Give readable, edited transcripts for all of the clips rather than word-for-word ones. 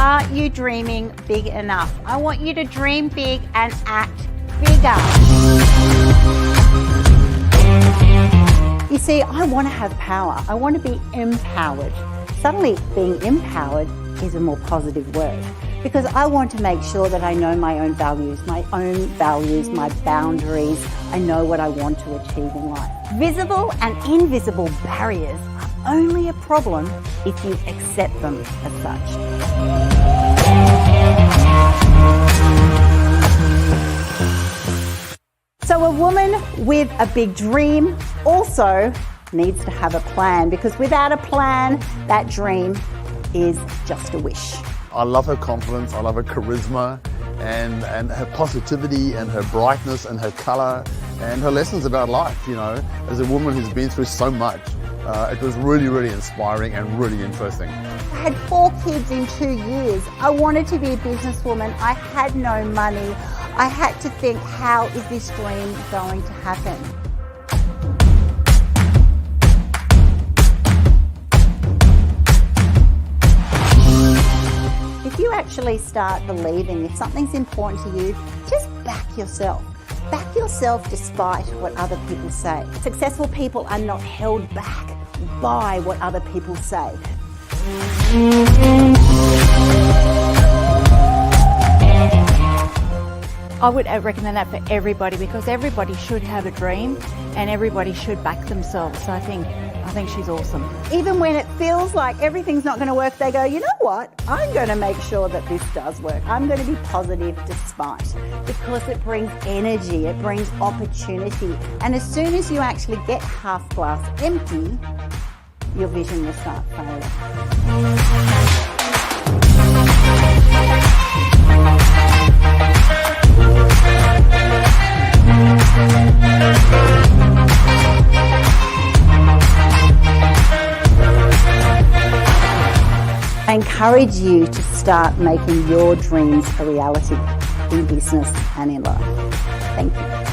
Are you dreaming big enough? I want you to dream big and act bigger. You see, I want to have power. I want to be empowered. Suddenly, being empowered is a more positive word, because I want to make sure that I know my own values, my boundaries. I know what I want to achieve in life. Visible and invisible barriers are only a problem if you accept them as such. So a woman with a big dream also needs to have a plan, because without a plan, that dream is just a wish. I love her confidence, I love her charisma, and her positivity and her brightness and her colour and her lessons about life. You know, as a woman who's been through so much, it was really, really inspiring and really interesting. I had 4 kids in 2 years. I wanted to be a businesswoman. I had no money. I had to think, how is this dream going to happen? If you actually start believing if something's important to you, just back yourself. Back yourself despite what other people say. Successful people are not held back by what other people say. I would recommend that for everybody, because everybody should have a dream and everybody should back themselves. So I think she's awesome. Even when it feels like everything's not going to work, they go, you know what? I'm going to make sure that this does work. I'm going to be positive despite, because it brings energy, it brings opportunity. And as soon as you actually get half glass empty, your vision will start failing. I encourage you to start making your dreams a reality in business and in life. Thank you.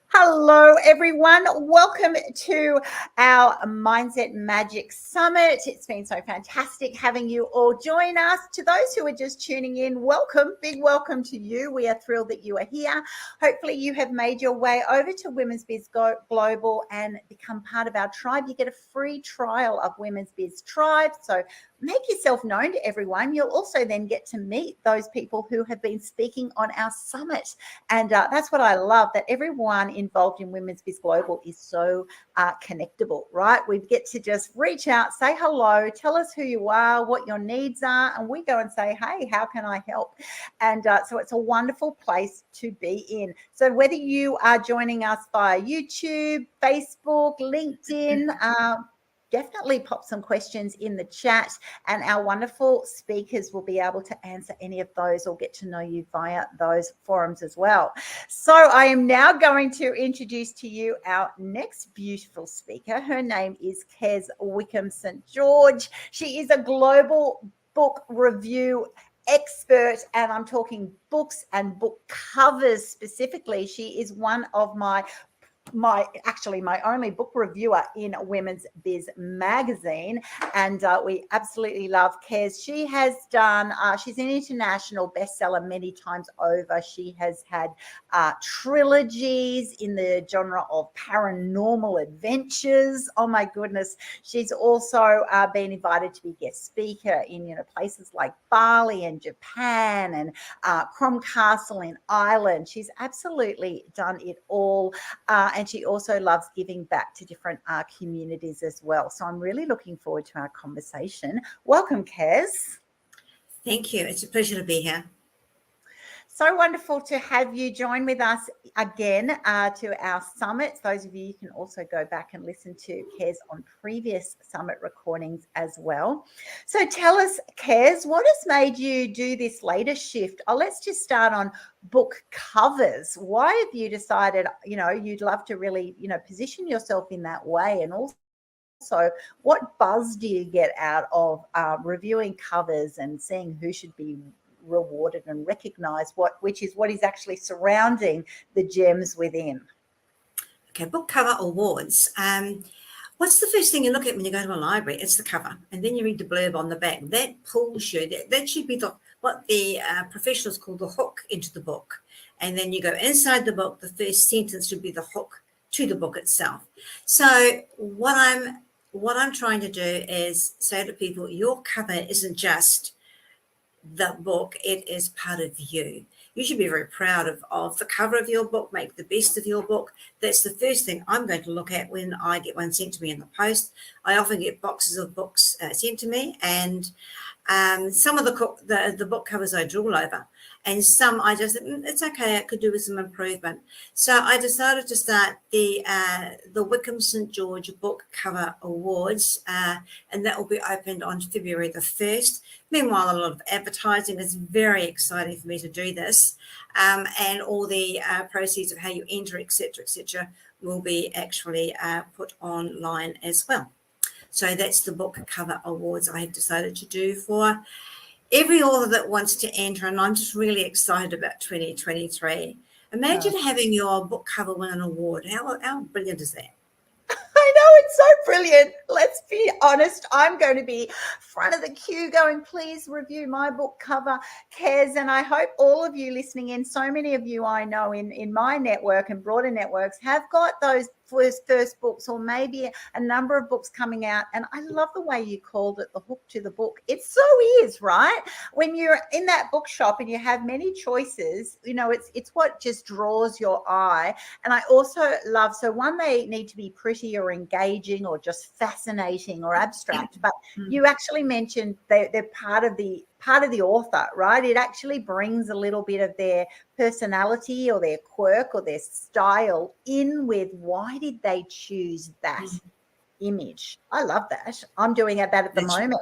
Hello, everyone. Welcome to our Mindset Magic Summit. It's been so fantastic having you all join us. To those who are just tuning in, welcome. Big welcome to you. We are thrilled that you are here. Hopefully you have made your way over to Women's Biz Global and become part of our tribe. You get a free trial of Women's Biz Tribe. So make yourself known to everyone. You'll also then get to meet those people who have been speaking on our summit. And that's what I love, that everyone involved in Women's Biz Global is so connectable, right? We get to just reach out, say hello, tell us who you are, what your needs are, and we go and say, hey, how can I help? And so it's a wonderful place to be in. So whether you are joining us via YouTube, Facebook, LinkedIn, definitely pop some questions in the chat, and our wonderful speakers will be able to answer any of those or get to know you via those forums as well. So I am now going to introduce to you our next beautiful speaker. Her name is Kez Wickham St George. She is a global book review expert, and I'm talking books and book covers specifically. She is one of my only book reviewer in Women's Biz magazine, and we absolutely love Kez. She has done she's an international bestseller many times over. She has had trilogies in the genre of paranormal adventures. Oh my goodness. She's also been invited to be guest speaker in places like Bali and Japan and Crom Castle in Ireland. She's absolutely done it all. And she also loves giving back to different communities as well. So I'm really looking forward to our conversation. Welcome, Kez. Thank you. It's a pleasure to be here. So wonderful to have you join with us again to our summit. Those of you can also go back and listen to Kez on previous summit recordings as well. So tell us, Kez, what has made you do this latest shift? Let's just start on book covers. Why have you decided, you'd love to really, position yourself in that way? And also, what buzz do you get out of reviewing covers and seeing who should be rewarded and recognized, which is what is actually surrounding the gems within? Okay, book cover awards. What's the first thing you look at when you go to a library? It's the cover, and then you read the blurb on the back. That pulls you. That should be what the professionals call the hook into the book. And then you go inside the book. The first sentence should be the hook to the book itself. So what I'm trying to do is say to people, your cover isn't just the book, it is part of you. You should be very proud of the cover of your book. Make the best of your book. That's the first thing I'm going to look at when I get one sent to me in the post. I often get boxes of books sent to me, and some of the book covers I drool over, and some I just it's okay, I could do with some improvement. So I decided to start the Wickham St George Book Cover Awards, and that will be opened on February the 1st. Meanwhile, a lot of advertising. Is very exciting for me to do this, and all the proceeds of how you enter, etc., will be actually put online as well. So that's the book cover awards I have decided to do for every author that wants to enter, and I'm just really excited about 2023. Imagine having your book cover win an award. How brilliant is that? I know, it's so brilliant. Let's be honest. I'm going to be front of the queue going, please review my book cover, Kez. And I hope all of you listening in, so many of you I know in my network and broader networks have got those first books, or maybe a number of books coming out. And I love the way you called it the hook to the book. It so is, right? When you're in that bookshop and you have many choices, it's what just draws your eye. And I also love, so one, they need to be pretty or engaging or just fascinating or abstract, but you actually mentioned they're part of the author, right? It actually brings a little bit of their personality or their quirk or their style in with why did they choose that image. I love that. I'm doing that at the moment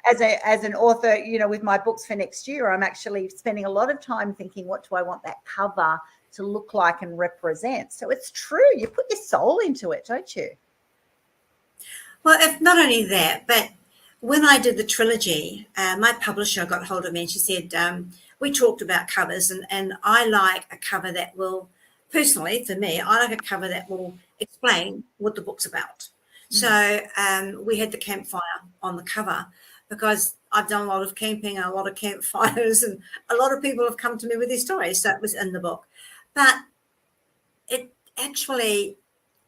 as an author, with my books for next year. I'm actually spending a lot of time thinking, what do I want that cover to look like and represent? So it's true. You put your soul into it, don't you? Well, if not only that, but when I did the trilogy, my publisher got hold of me and she said, we talked about covers, and I like a cover that will, personally for me, I like a cover that will explain what the book's about. So we had the campfire on the cover because I've done a lot of camping and a lot of campfires, and a lot of people have come to me with their stories. So it was in the book. But it actually,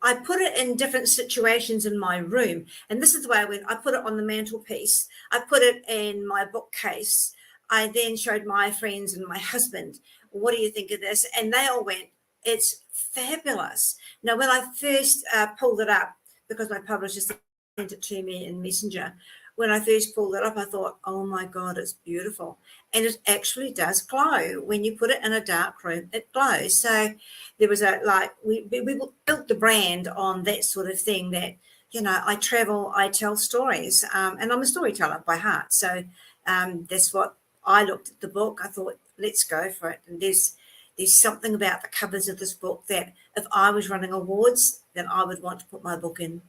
I put it in different situations in my room. And this is the way I went. I put it on the mantelpiece. I put it in my bookcase. I then showed my friends and my husband, what do you think of this? And they all went, it's fabulous. Now, when I first pulled it up, because my publisher sent it to me in Messenger, when I first pulled it up, I thought, oh my God, it's beautiful. And it actually does glow. When you put it in a dark room, it glows. So there was we built the brand on that sort of thing, that I travel, I tell stories, and I'm a storyteller by heart. So that's what I looked at the book. I thought, let's go for it. And there's something about the covers of this book that if I was running awards, then I would want to put my book in.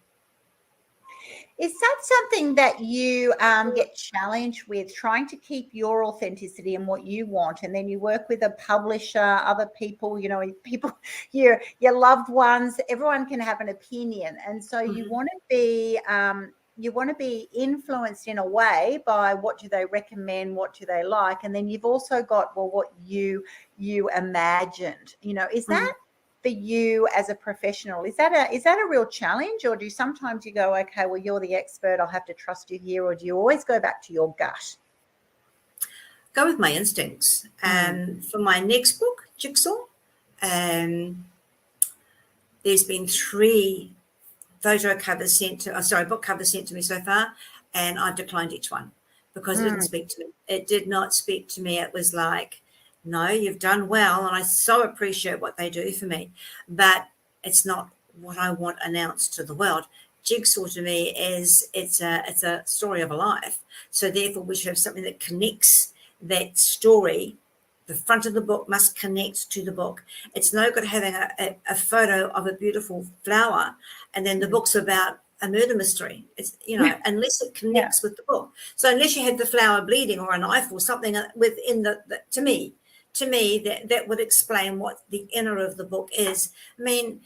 Is that something that you get challenged with, trying to keep your authenticity and what you want, and then you work with a publisher, other people, people, your loved ones, everyone can have an opinion, and so you want to be influenced in a way by what do they recommend, what do they like, and then you've also got what you imagined. Is that for you as a professional, is that a real challenge, or do sometimes you go, okay, well, you're the expert, I'll have to trust you here, or do you always go back to your gut? Go with my instincts. For my next book, Jigsaw, there's been 3 book covers sent to me so far, and I've declined each one because it didn't speak to me. It did not speak to me. It was like, no, you've done well, and I so appreciate what they do for me, but it's not what I want announced to the world. Jigsaw to me is it's a story of a life. So therefore we should have something that connects that story. The front of the book must connect to the book. It's no good having a photo of a beautiful flower and then the book's about a murder mystery. It's, unless it connects with the book. So unless you have the flower bleeding or a knife or something within to me, that would explain what the inner of the book is. I mean,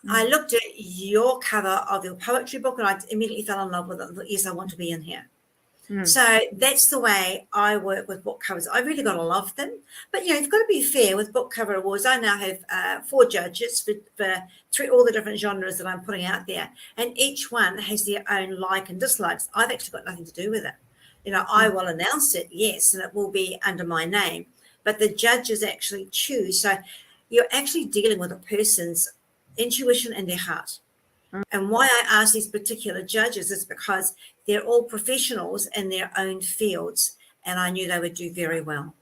I looked at your cover of your poetry book and I immediately fell in love with it. Yes, I want to be in here. So that's the way I work with book covers. I really got to love them. But, you've got to be fair with book cover awards. I now have 4 judges for all the different genres that I'm putting out there. And each one has their own like and dislikes. I've actually got nothing to do with it. I will announce it, yes, and it will be under my name. But the judges actually choose. So you're actually dealing with a person's intuition and their heart. And why I ask these particular judges is because they're all professionals in their own fields, and I knew they would do very well.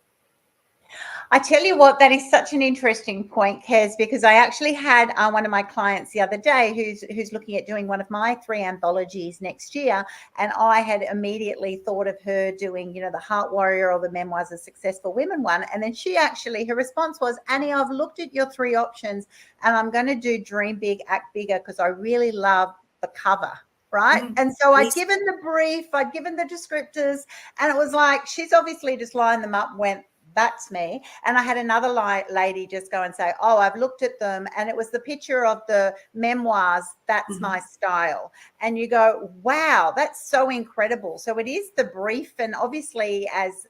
I tell you what, that is such an interesting point, Kez, because I actually had one of my clients the other day who's looking at doing one of my 3 anthologies next year, and I had immediately thought of her doing, the Heart Warrior or the Memoirs of Successful Women one, and then her response was, Annie, I've looked at your 3 options, and I'm going to do Dream Big, Act Bigger because I really love the cover. Right. And so I'd given the brief, I'd given the descriptors, and it was like, she's obviously just lined them up and went, that's me. And I had another lady just go and say, oh, I've looked at them, and it was the picture of the memoirs. That's my style. And you go, wow, that's so incredible. So it is the brief. And obviously as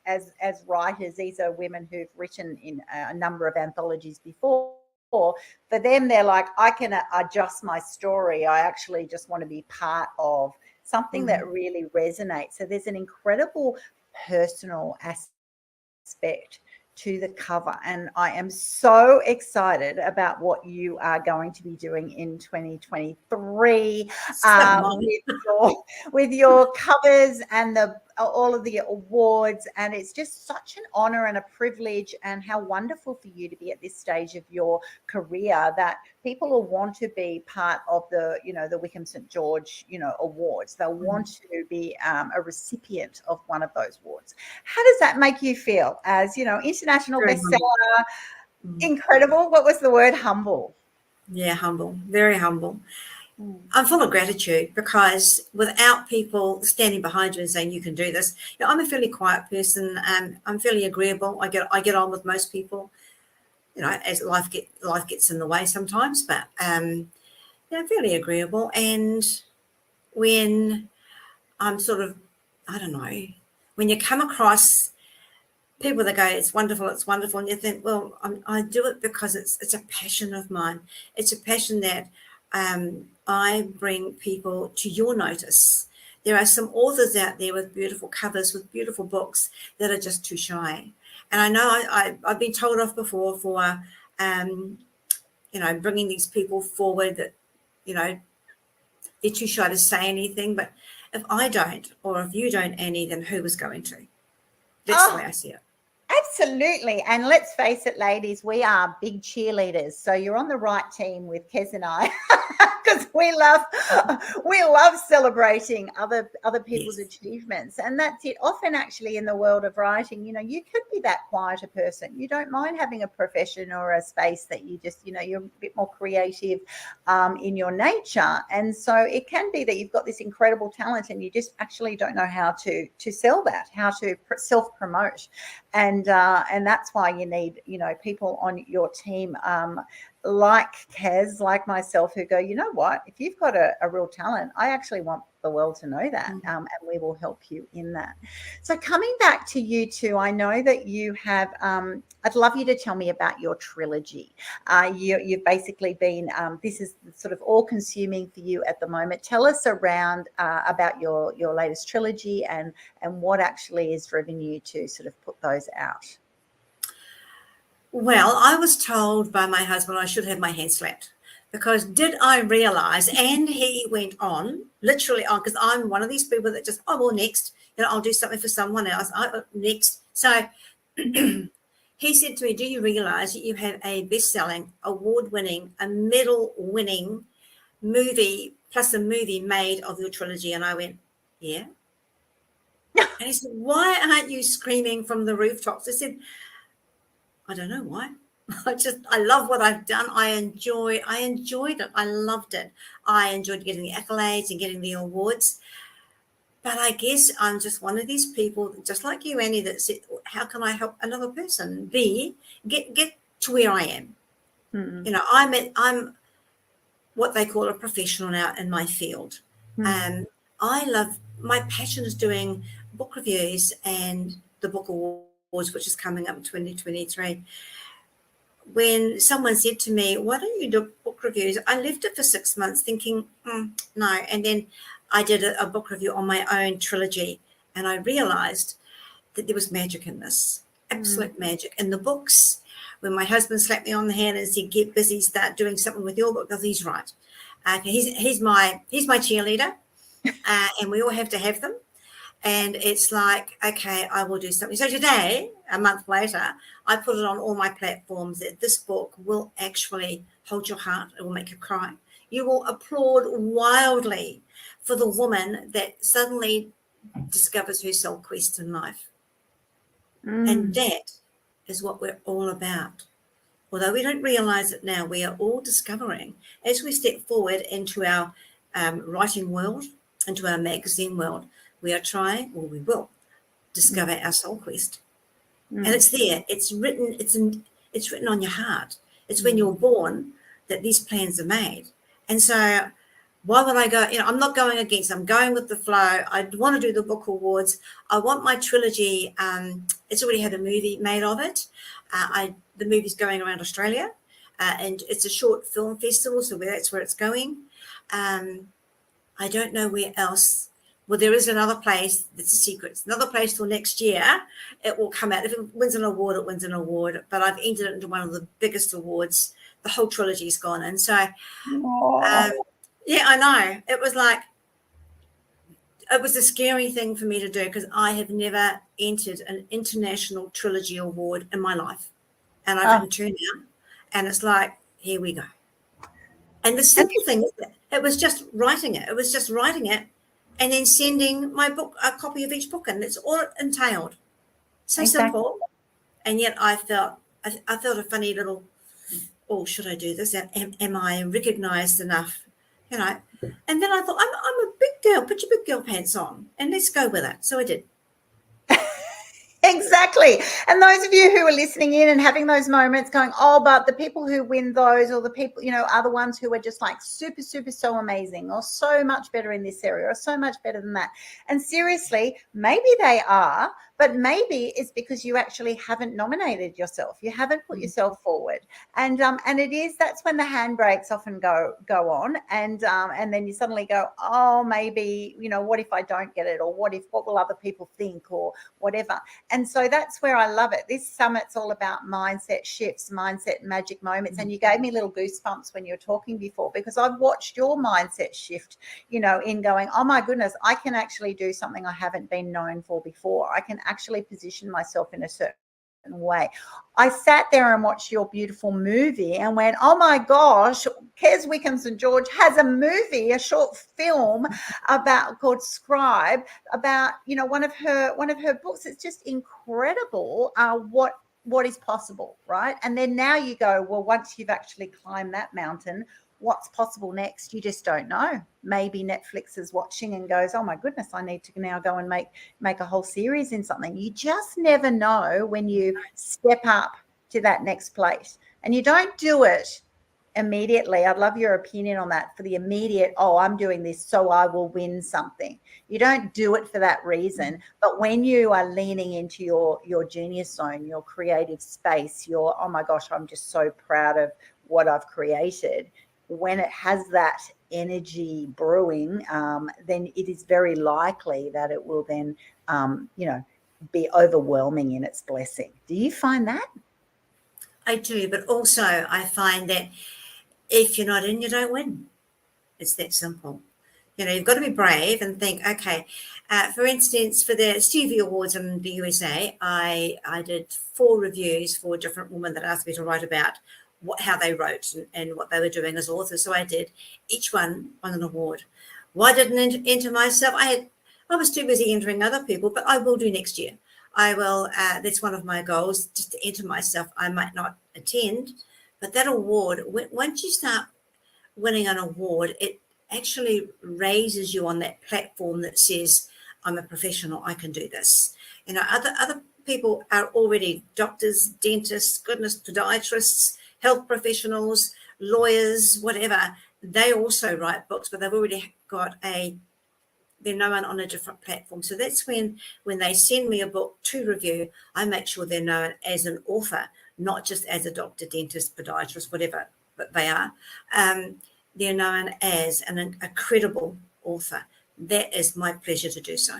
writers, these are women who've written in a number of anthologies before. For them, they're like, I can adjust my story. I actually just want to be part of something that really resonates. So there's an incredible personal aspect to the cover, and I am so excited about what you are going to be doing in 2023 with your covers and all of the awards. And it's just such an honor and a privilege, and how wonderful for you to be at this stage of your career that people will want to be part of the Wickham St George awards. They'll want to be a recipient of one of those awards. How does that make you feel as international bestseller? Incredible. What was the word? Humble. Yeah, humble. Very humble. I'm full of gratitude, because without people standing behind you and saying you can do this, I'm a fairly quiet person. I'm fairly agreeable. I get on with most people, as life gets in the way sometimes, but fairly agreeable. And when I'm sort of, I don't know, when you come across people that go, it's wonderful, and you think, well, I do it because it's a passion of mine. It's a passion that I bring people to your notice. There are some authors out there with beautiful covers, with beautiful books, that are just too shy. And I know I've been told off before for, bringing these people forward that, they're too shy to say anything. But if I don't, or if you don't, Annie, then who was going to? That's the way I see it. Absolutely. And let's face it, ladies, we are big cheerleaders. So you're on the right team with Kez and I because we love celebrating other people's Yes. achievements. And that's it. Often actually in the world of writing, you could be that quieter person. You don't mind having a profession or a space that you just, you're a bit more creative in your nature. And so it can be that you've got this incredible talent and you just actually don't know how to sell that, how to self-promote. And that's why you need, people on your team like Kez, like myself, who go, you know what, if you've got a real talent, I actually want the world to know that, and we will help you in that. So coming back to you two, I know that you have, I'd love you to tell me about your trilogy. You've basically been, this is sort of all consuming for you at the moment. Tell us around about your latest trilogy and what actually has driven you to sort of put those out. Well, I was told by my husband I should have my hand slapped because did I realize, and he went on, literally on, because I'm one of these people that just, oh, well, next, I'll do something for someone else. Next. So he said to me, do you realize that you have a best-selling, award-winning, a medal-winning movie plus a movie made of your trilogy? And I went, yeah. And he said, why aren't you screaming from the rooftops? I said, I don't know why. I love what I've done. I enjoyed it. I loved it. I enjoyed getting the accolades and getting the awards. But I guess I'm just one of these people, just like you, Annie, that said, how can I help another person get to where I am? Mm-hmm. I'm what they call a professional now in my field. Mm-hmm. My passion is doing book reviews and the book awards, which is coming up in 2023. When someone said to me, why don't you do book reviews? I left it for 6 months thinking, no. And then I did a book review on my own trilogy. And I realized that there was magic in this, absolute magic. In the books, when my husband slapped me on the hand and said, get busy, start doing something with your book, because he's right. He's my cheerleader, and we all have to have them. And it's like, okay, I will do something. So today, a month later, I put it on all my platforms that this book will actually hold your heart. It will make you cry. You will applaud wildly for the woman that suddenly discovers her soul quest in life. And that is what we're all about. Although we don't realize it now, we are all discovering as we step forward into our writing world, into our magazine world, we are trying, or we will, discover our soul quest. And it's there. It's written. It's written on your heart. It's when you're born that these plans are made. And so, why would I go? I'm not going against. I'm going with the flow. I want to do the book awards. I want my trilogy. It's already had a movie made of it. The movie's going around Australia, and it's a short film festival. So that's where it's going. I don't know where else. Well, there is another place that's a secret. It's another place till next year. It will come out. If it wins an award, it wins an award. But I've entered it into one of the biggest awards. The whole trilogy's gone. And so, yeah, I know. It was a scary thing for me to do because I have never entered an international trilogy award in my life. And I've written two now. And it's like, here we go. And the simple thing is that it was just writing it. It was just writing it. And then sending my book, a copy of each book, and it's all it entailed. So simple. And yet I felt a funny little, oh, should I do this? Am I recognized enough? And then I thought, I'm a big girl. Put your big girl pants on and let's go with it. So I did. Exactly. And those of you who are listening in and having those moments going, oh, but the people who win those or the people, are the ones who are just like super, super, so amazing or so much better in this area or so much better than that. And seriously, maybe they are, but maybe it's because you actually haven't nominated yourself. You haven't put yourself forward. And that's when the handbrakes often go on. And then you suddenly go, oh, maybe, what if I don't get it? Or what will other people think or whatever? And so that's where I love it. This summit's all about mindset shifts, mindset magic moments. And you gave me little goosebumps when you were talking before, because I've watched your mindset shift, in going, oh my goodness, I can actually do something I haven't been known for before. I can actually position myself in a certain way. I sat there and watched your beautiful movie and went, oh my gosh, Kez Wickham St George has a movie, a short film called Scribe, about, you know, one of her books. It's just incredible what is possible, right? And then now you go, well, once you've actually climbed that mountain, what's possible next? You just don't know. Maybe Netflix is watching and goes, oh my goodness, I need to now go and make a whole series in something. You just never know when you step up to that next place. And you don't do it immediately. I'd love your opinion on that. For the immediate, oh, I'm doing this so I will win something. You don't do it for that reason. But when you are leaning into your genius zone, your creative space, your, oh my gosh, I'm just so proud of what I've created, when it has that energy brewing, then it is very likely that it will then, be overwhelming in its blessing. Do you find that? I do, but also I find that if you're not in, you don't win. It's that simple. You know, you've got to be brave and think, okay, for instance, for the Stevie Awards in the USA, I did 4 reviews for different women that asked me to write about how they wrote and what they were doing as authors. So I did. Each one won an award. Why didn't I enter myself? I was too busy entering other people, but I will do next year. I will. That's one of my goals, just to enter myself. I might not attend, but that award, once you start winning an award, it actually raises you on that platform that says, I'm a professional, I can do this. You know, other people are already doctors, dentists, goodness, podiatrists, health professionals, lawyers, whatever. They also write books, but they've already got they're known on a different platform. So that's when they send me a book to review, I make sure they're known as an author, not just as a doctor, dentist, podiatrist, whatever but they are. They're known as a credible author. That is my pleasure to do so.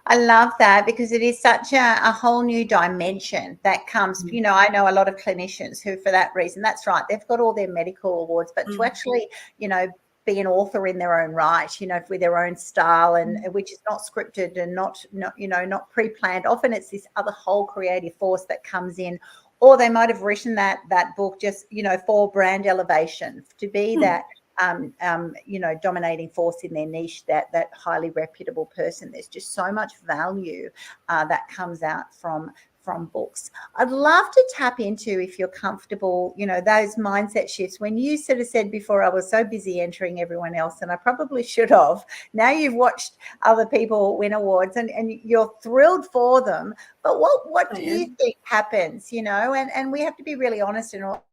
I love that, because it is such a whole new dimension that comes, you know, I know a lot of clinicians who, for that reason, that's right, they've got all their medical awards, but to actually, you know, be an author in their own right, you know, with their own style, and which is not scripted and not not pre-planned. Often it's this other whole creative force that comes in, or they might have written that book just, you know, for brand elevation, to be that dominating force in their niche, that highly reputable person. There's just so much value that comes out from books. I'd love to tap into, if you're comfortable, you know, those mindset shifts. When you sort of said before, I was so busy entering everyone else, and I probably should have. Now you've watched other people win awards and you're thrilled for them. But what do you think happens, you know? And we have to be really honest and all.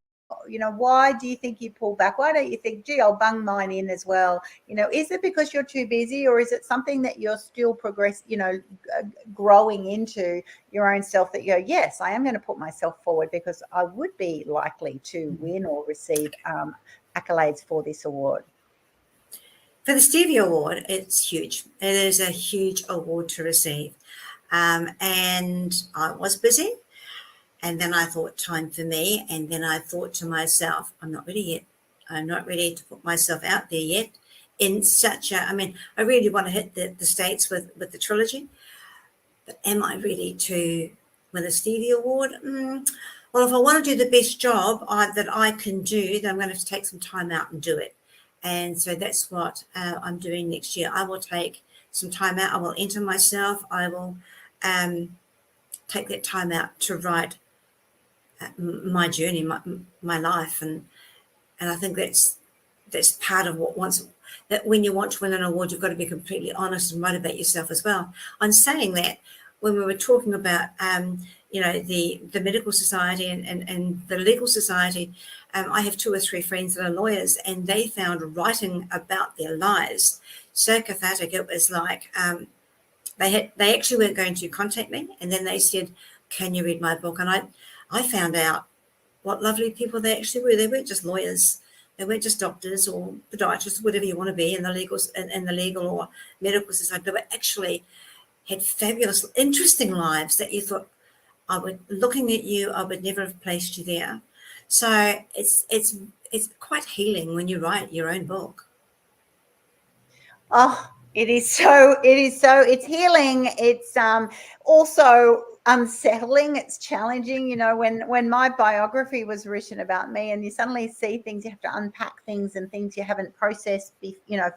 You know, why do you think you pull back? Why don't you think, gee, I'll bung mine in as well? You know, is it because you're too busy, or is it something that you're still growing into your own self, that you go, yes, I am going to put myself forward because I would be likely to win or receive accolades for this award? For the Stevie Award, it's huge. It is a huge award to receive. And I was busy. And then I thought, time for me. And then I thought to myself, I'm not ready yet. I'm not ready to put myself out there yet in such I I really want to hit the States with the trilogy. But am I ready to win a Stevie Award? Well, if I want to do the best job that I can do, then I'm going to have to take some time out and do it. And so that's what I'm doing next year. I will take some time out. I will enter myself. I will take that time out to write my journey, my life, and I think that's part of that when you want to win an award, you've got to be completely honest and motivate yourself as well. I'm saying that when we were talking about the medical society and the legal society, I have 2 or 3 friends that are lawyers, and they found writing about their lives so cathartic. It was like they actually weren't going to contact me, and then they said, can you read my book? And I found out what lovely people they actually were. They weren't just lawyers. They weren't just doctors or podiatrists, whatever you want to be in the legal or medical society. They were actually had fabulous, interesting lives that you thought, looking at you, I would never have placed you there. So it's quite healing when you write your own book. Oh, it's healing. It's also unsettling, it's challenging. When my biography was written about me, and you suddenly see things, you have to unpack things, and things you haven't processed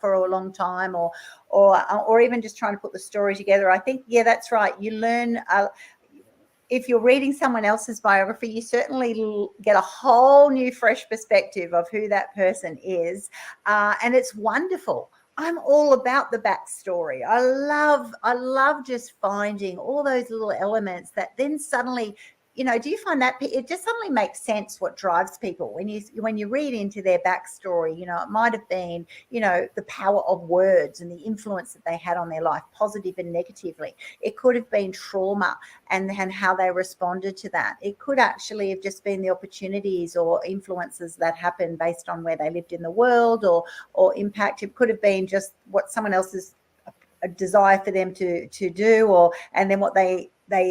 for a long time, or even just trying to put the story together. I think, yeah, that's right, you learn if you're reading someone else's biography, you certainly get a whole new fresh perspective of who that person is, and it's wonderful. I'm all about the backstory. I love just finding all those little elements that then suddenly, do you find that it just suddenly makes sense what drives people when you read into their backstory? It might have been, the power of words and the influence that they had on their life, positive and negatively. It could have been trauma and how they responded to that. It could actually have just been the opportunities or influences that happened based on where they lived in the world, or impact. It could have been just what someone else's a desire for them to do, and then what they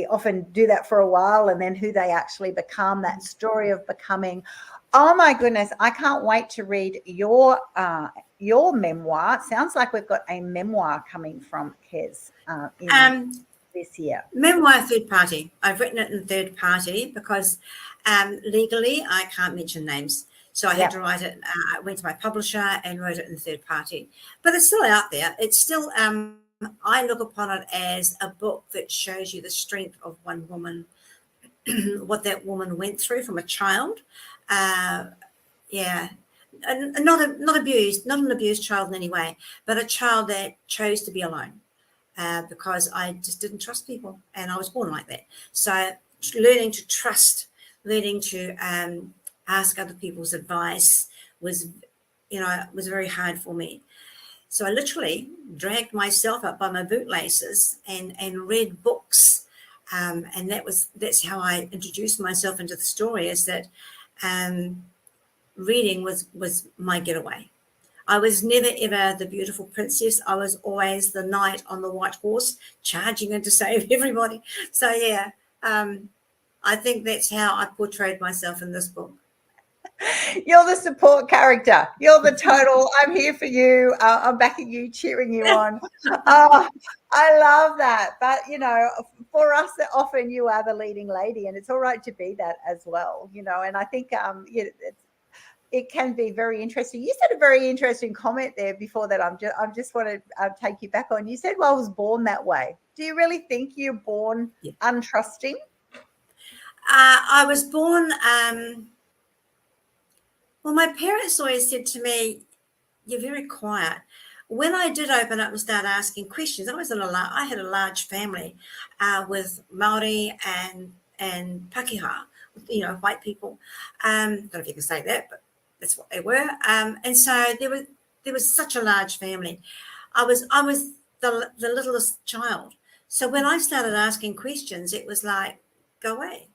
often do that for a while, and then who they actually become, that story of becoming. Oh my goodness, I can't wait to read your memoir. It sounds like we've got a memoir coming from Kez this year. Memoir third party. I've written it in third party because legally I can't mention names. So I had to write it. I went to my publisher and wrote it in third party. But it's still out there. It's still, I look upon it as a book that shows you the strength of one woman, what that woman went through from a child. And not abused, not an abused child in any way, but a child that chose to be alone. Because I just didn't trust people, and I was born like that. So learning to trust, learning to ask other people's advice was very hard for me. So I literally dragged myself up by my bootlaces and read books, and that's how I introduced myself into the story. Is that reading was my getaway. I was never, ever the beautiful princess. I was always the knight on the white horse, charging in to save everybody. So, yeah, I think that's how I portrayed myself in this book. You're the support character. You're the total, I'm here for you. I'm backing you, cheering you on. I love that. But, for us, often you are the leading lady, and it's all right to be that as well, and I think it can be very interesting. You said a very interesting comment there before that. I just want to take you back on. You said, well, I was born that way. Do you really think you're born untrusting? I was born, well, my parents always said to me, you're very quiet. When I did open up and start asking questions, I had a large family with Maori and Pakeha, white people. I don't know if you can say that, but that's what they were. And so there was such a large family. I was the littlest child. So when I started asking questions, it was like, go away.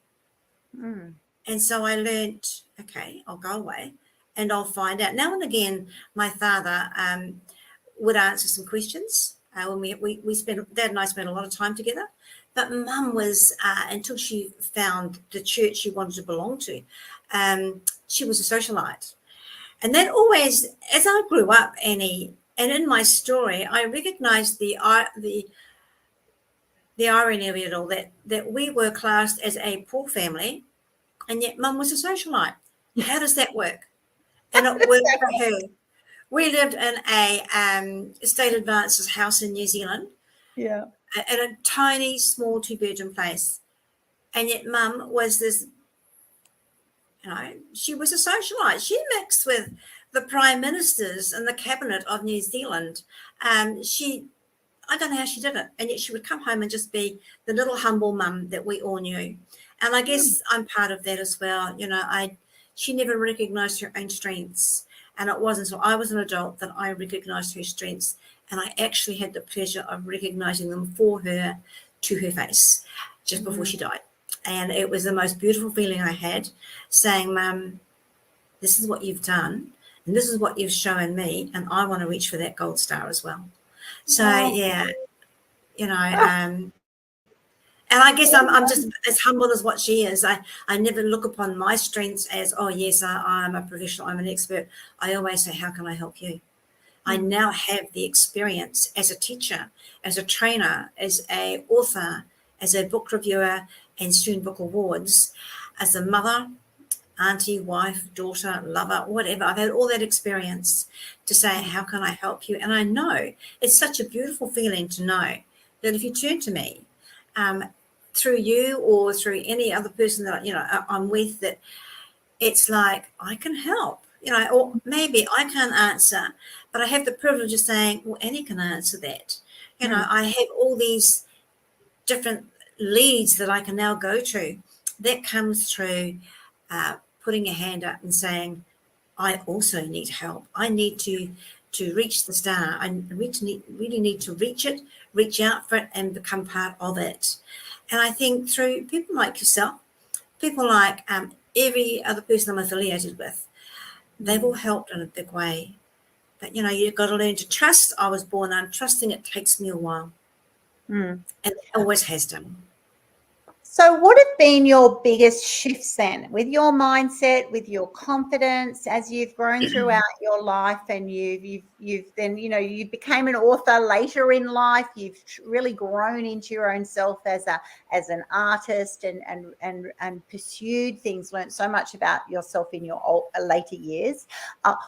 Mm. And so I learned, okay, I'll go away and I'll find out. Now and again, my father would answer some questions when we spent, Dad and I spent a lot of time together. But Mum was, until she found the church she wanted to belong to, she was a socialite. And that always, as I grew up, Annie, and in my story, I recognised the irony of it all, that we were classed as a poor family, and yet Mum was a socialite. How does that work? And it worked for her. We lived in a state advances house in New Zealand. Yeah. In a tiny, small 2-bedroom place. And yet Mum was this, she was a socialite. She mixed with the prime ministers and the cabinet of New Zealand. I don't know how she did it. And yet she would come home and just be the little humble mum that we all knew. And I guess I'm part of that as well. She never recognised her own strengths. And it wasn't until I was an adult that I recognised her strengths. And I actually had the pleasure of recognising them for her to her face just before she died. And it was the most beautiful feeling I had, saying, Mum, this is what you've done. And this is what you've shown me. And I want to reach for that gold star as well. So, and I guess I'm just as humble as what she is. I never look upon my strengths as, oh, yes, I'm a professional, I'm an expert. I always say, how can I help you? I now have the experience as a teacher, as a trainer, as an author, as a book reviewer and soon book awards, as a mother, auntie, wife, daughter, lover, whatever. I've had all that experience to say, how can I help you? And I know it's such a beautiful feeling to know that if you turn to me, through you or through any other person that I'm with, that it's like I can help, or maybe I can't answer, but I have the privilege of saying, well, Annie can answer that. I have all these different leads that I can now go to. That comes through putting a hand up and saying, I also need help. I need to reach the star. I really need to reach it, reach out for it, and become part of it. And I think through people like yourself, people like every other person I'm affiliated with, they've all helped in a big way. But, you've got to learn to trust. I was born untrusting. It takes me a while. And it always has done. So what have been your biggest shifts then with your mindset, with your confidence as you've grown throughout your life, and you've then, you became an author later in life, you've really grown into your own self as an artist and pursued things, learned so much about yourself in your later years.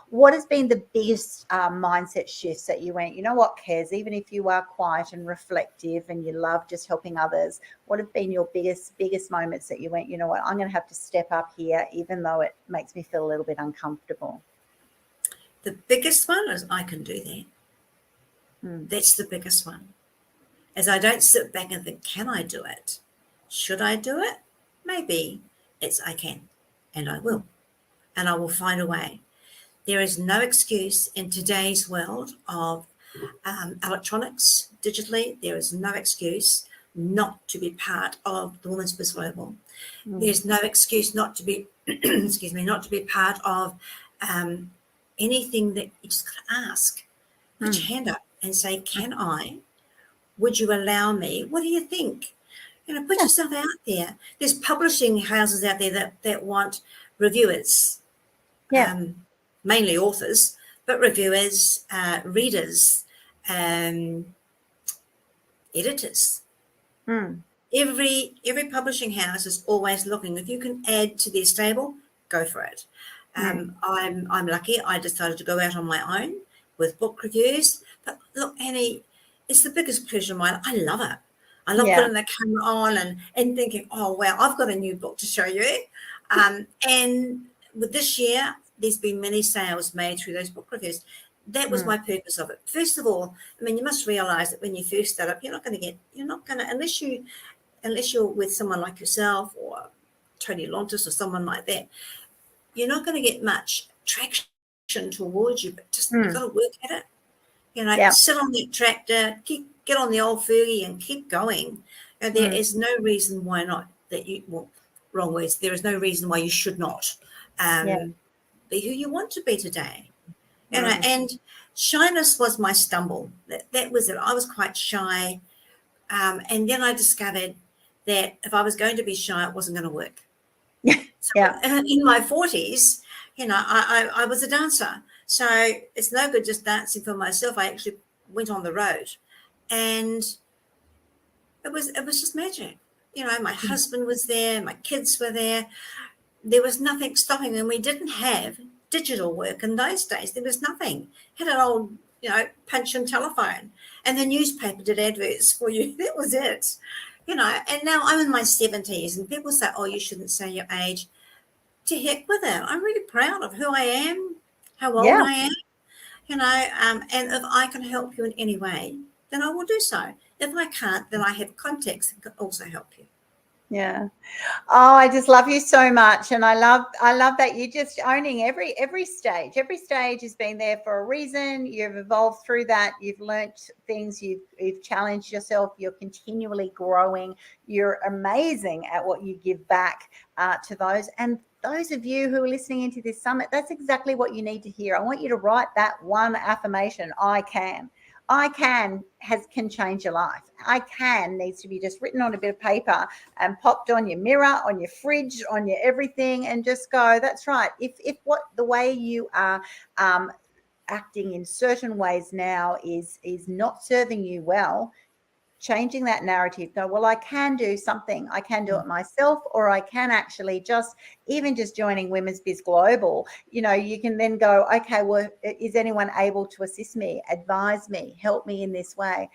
What has been the biggest mindset shifts that you went, you know what, Kez, even if you are quiet and reflective and you love just helping others, what have been your biggest moments that you went, you know what, I'm going to have to step up here, even though it makes me feel a little bit uncomfortable? The biggest one is I can do that. That's the biggest one. As I don't sit back and think, can I do it? Should I do it? Maybe. It's I can, and I will, and I will find a way. There is no excuse in today's world of electronics, digitally. There is no excuse not to be part of the Women's Biz Global. There's no excuse not to be, not to be part of anything that you just got to ask. Put your hand up and say, can I? Would you allow me? What do you think? Put yourself out there. There's publishing houses out there that want reviewers, mainly authors, but reviewers, readers, editors. Every publishing house is always looking. If you can add to their stable, go for it. I'm lucky. I decided to go out on my own with book reviews. But look, Annie, it's the biggest pleasure of mine. I love it. I love putting the camera on and thinking, oh, wow, I've got a new book to show you. And with this year, there's been many sales made through those book reviews. That was my purpose of it. First of all, I mean, you must realize that when you first start up, unless you're with someone like yourself or Tony Lontis or someone like that, you're not going to get much traction towards you, but just you've got to work at it. Sit on that tractor, get on the old Fergie and keep going. There is no reason why not there is no reason why you should not be who you want to be today. And shyness was my stumble. That was it. I was quite shy. And then I discovered that if I was going to be shy, it wasn't going to work. In my 40s, I was a dancer. So it's no good just dancing for myself. I actually went on the road. And it was just magic. My husband was there. My kids were there. There was nothing stopping. And we didn't have digital work in those days. There was nothing. Had an old, punch and telephone. And the newspaper did adverts for you. That was it. And now I'm in my 70s and people say, oh, you shouldn't say your age. To heck with it. I'm really proud of who I am, how old I am, and if I can help you in any way, then I will do so. If I can't, then I have contacts that can also help you. Yeah. Oh, I just love you so much. And I love that you're just owning every stage. Every stage has been there for a reason. You've evolved through that. You've learnt things. You've challenged yourself. You're continually growing. You're amazing at what you give back to those. And those of you who are listening into this summit, that's exactly what you need to hear. I want you to write that one affirmation, I can. I can can change your life. I can needs to be just written on a bit of paper and popped on your mirror, on your fridge, on your everything, and just go, that's right. If what the way you are acting in certain ways now is not serving you well, changing that narrative. Go, well, I can do something. I can do it myself, or I can actually just joining Women's Biz Global. You can then go, okay, well, is anyone able to assist me, advise me, help me in this way?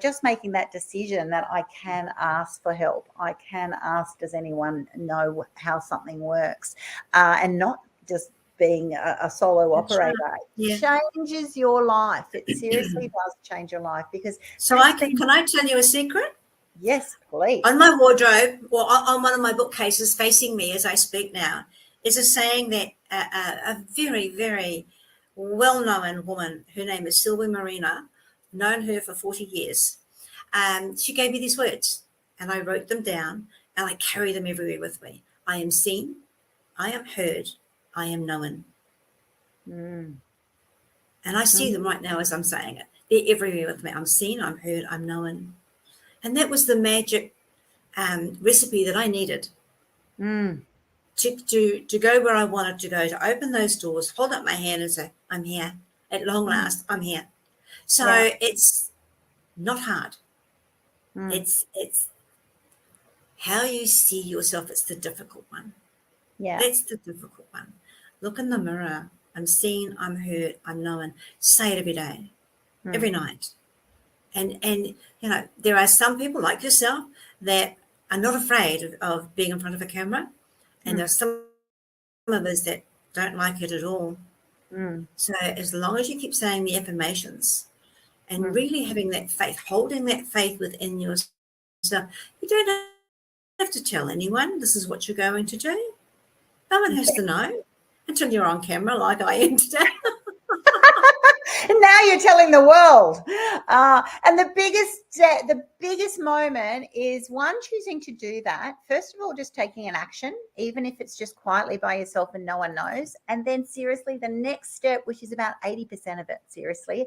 Just making that decision that I can ask for help. I can ask, does anyone know how something works? And not just being a solo operator. Right. Yeah. It changes your life. It seriously does change your life, because So can I tell you a secret? Yes, please. On my wardrobe, or on one of my bookcases facing me as I speak now, is a saying that a very, very well-known woman, her name is Sylvia Marina, known her for 40 years. She gave me these words, and I wrote them down, and I carry them everywhere with me. I am seen, I am heard, I am known. And I see them right now as I'm saying it. They're everywhere with me. I'm seen, I'm heard, I'm known. And that was the magic recipe that I needed to go where I wanted to go, to open those doors, hold up my hand and say, I'm here. At long last, I'm here. So it's not hard. It's how you see yourself. It's the difficult one. Yeah. That's the difficult one. Look in the mirror. I'm seen, I'm heard, I'm known. Say it every day, every night. And there are some people like yourself that are not afraid of being in front of a camera. And there's some of us that don't like it at all. So as long as you keep saying the affirmations and really having that faith, holding that faith within yourself, you don't have to tell anyone this is what you're going to do. No one has to know until you're on camera like I am today. And now you're telling the world. And the biggest moment is one, choosing to do that. First of all, just taking an action, even if it's just quietly by yourself and no one knows. And then seriously, the next step, which is about 80% of it, seriously,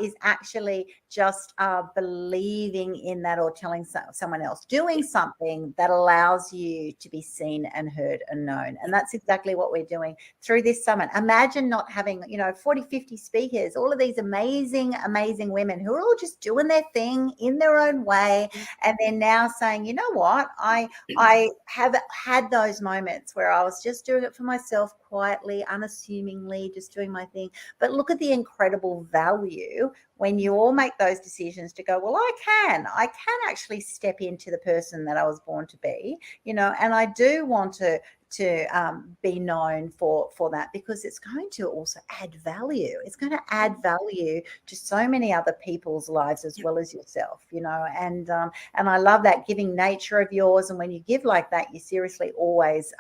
is actually just believing in that, or telling someone else, doing something that allows you to be seen and heard and known. And that's exactly what we're doing through this summit. Imagine not having, 40, 50 speakers, all of these amazing women who are all just doing their thing in their own way. And they're now saying, you know what, I have had those moments where I was just doing it for myself, quietly, unassumingly, just doing my thing. But look at the incredible value when you all make those decisions to go, well, I can actually step into the person that I was born to be, and I do want to be known for that, because it's going to also add value. It's going to add value to so many other people's lives as well as yourself, and I love that giving nature of yours. And when you give like that, you seriously always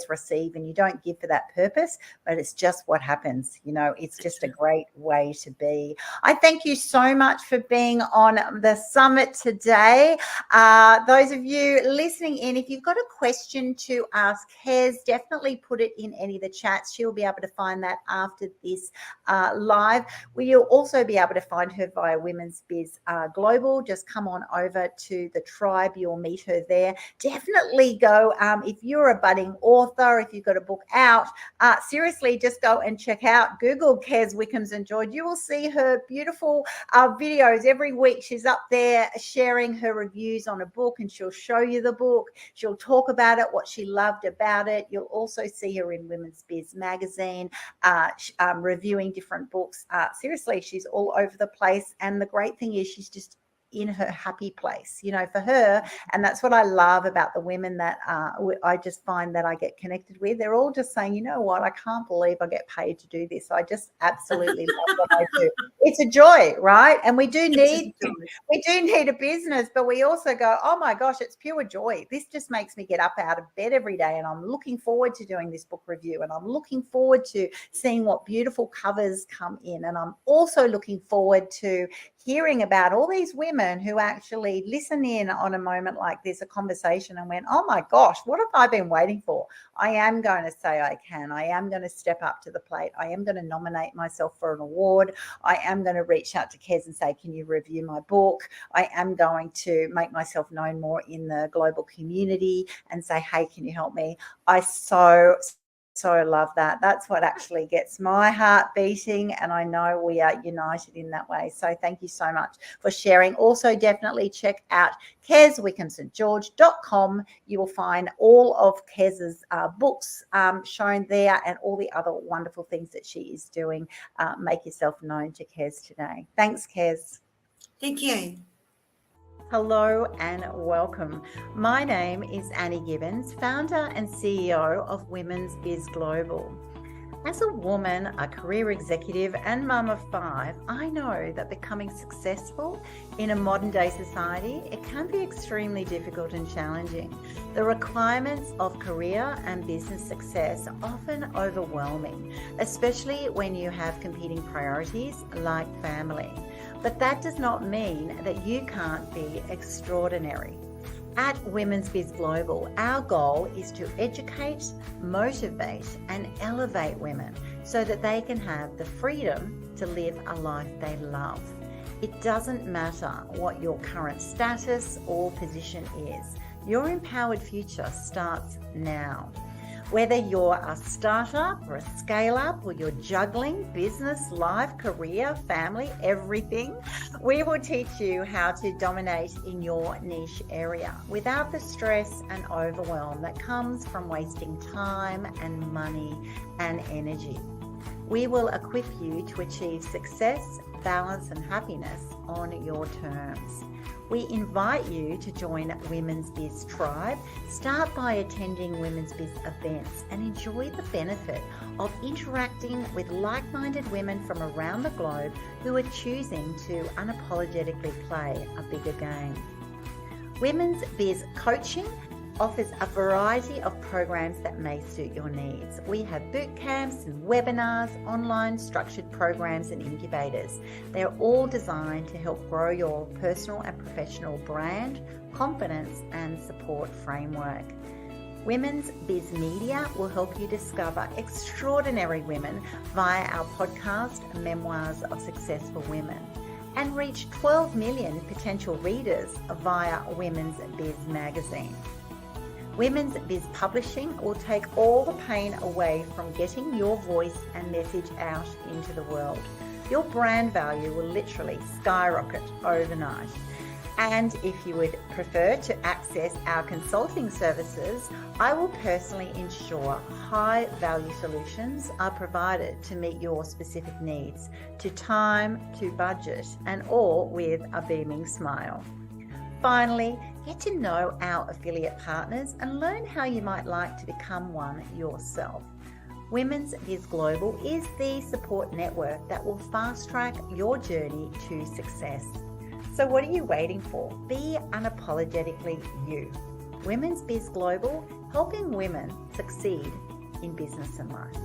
receive, and you don't give for that purpose, but it's just what happens. It's just a great way to be. I thank you so much for being on the summit today. Those of you listening in, if you've got a question to ask Kez, definitely put it in any of the chats. She'll be able to find that after this live. You'll also be able to find her via Women's Biz Global. Just come on over to the tribe. You'll meet her there. Definitely go. If you're a budding author, if you've got a book out, seriously, just go and check out, Google Kez Wickham St George. You will see her beautiful videos every week. She's up there sharing her reviews on a book, and she'll show you the book. She'll talk about it, what she loved about it. You'll also see her in Women's Biz magazine, reviewing different books. Seriously, she's all over the place. And the great thing is she's just in her happy place, for her. And that's what I love about the women that I just find that I get connected with. They're all just saying, you know what, I can't believe I get paid to do this. I just absolutely love what I do. It's a joy, right? And we do need a business, but we also go, oh my gosh, it's pure joy. This just makes me get up out of bed every day, and I'm looking forward to doing this book review, and I'm looking forward to seeing what beautiful covers come in. And I'm also looking forward to hearing about all these women who actually listen in on a moment like this, a conversation, and went, oh my gosh, what have I been waiting for? I am going to say I can. I am going to step up to the plate. I am going to nominate myself for an award. I am going to reach out to Kez and say, can you review my book? I am going to make myself known more in the global community and say, hey, can you help me? I so So love that. That's what actually gets my heart beating, and I know we are united in that way. So thank you so much for sharing. Also, definitely check out KezWickhamStGeorge.com. You will find all of Kez's books shown there and all the other wonderful things that she is doing. Make yourself known to Kez today. Thanks, Kez. Thank you. Hello and welcome. My name is Annie Gibbons, founder and CEO of Women's Biz Global. As a woman, a career executive and mum of 5, I know that becoming successful in a modern day society, it can be extremely difficult and challenging. The requirements of career and business success are often overwhelming, especially when you have competing priorities like family. But that does not mean that you can't be extraordinary. At Women's Biz Global, our goal is to educate, motivate, and elevate women so that they can have the freedom to live a life they love. It doesn't matter what your current status or position is. Your empowered future starts now. Whether you're a startup or a scale-up, or you're juggling business, life, career, family, everything, we will teach you how to dominate in your niche area without the stress and overwhelm that comes from wasting time and money and energy. We will equip you to achieve success, balance, and happiness on your terms. We invite you to join Women's Biz Tribe. Start by attending Women's Biz events and enjoy the benefit of interacting with like-minded women from around the globe who are choosing to unapologetically play a bigger game. Women's Biz Coaching offers a variety of programs that may suit your needs. We have boot camps and webinars, online structured programs and incubators. They're all designed to help grow your personal and professional brand, confidence and support framework. Women's Biz Media will help you discover extraordinary women via our podcast, Memoirs of Successful Women, and reach 12 million potential readers via Women's Biz Magazine. Women's Biz Publishing will take all the pain away from getting your voice and message out into the world. Your brand value will literally skyrocket overnight. And if you would prefer to access our consulting services, I will personally ensure high value solutions are provided to meet your specific needs, to time, to budget, and all with a beaming smile. Finally, get to know our affiliate partners and learn how you might like to become one yourself. Women's Biz Global is the support network that will fast track your journey to success. So what are you waiting for? Be unapologetically you. Women's Biz Global, helping women succeed in business and life.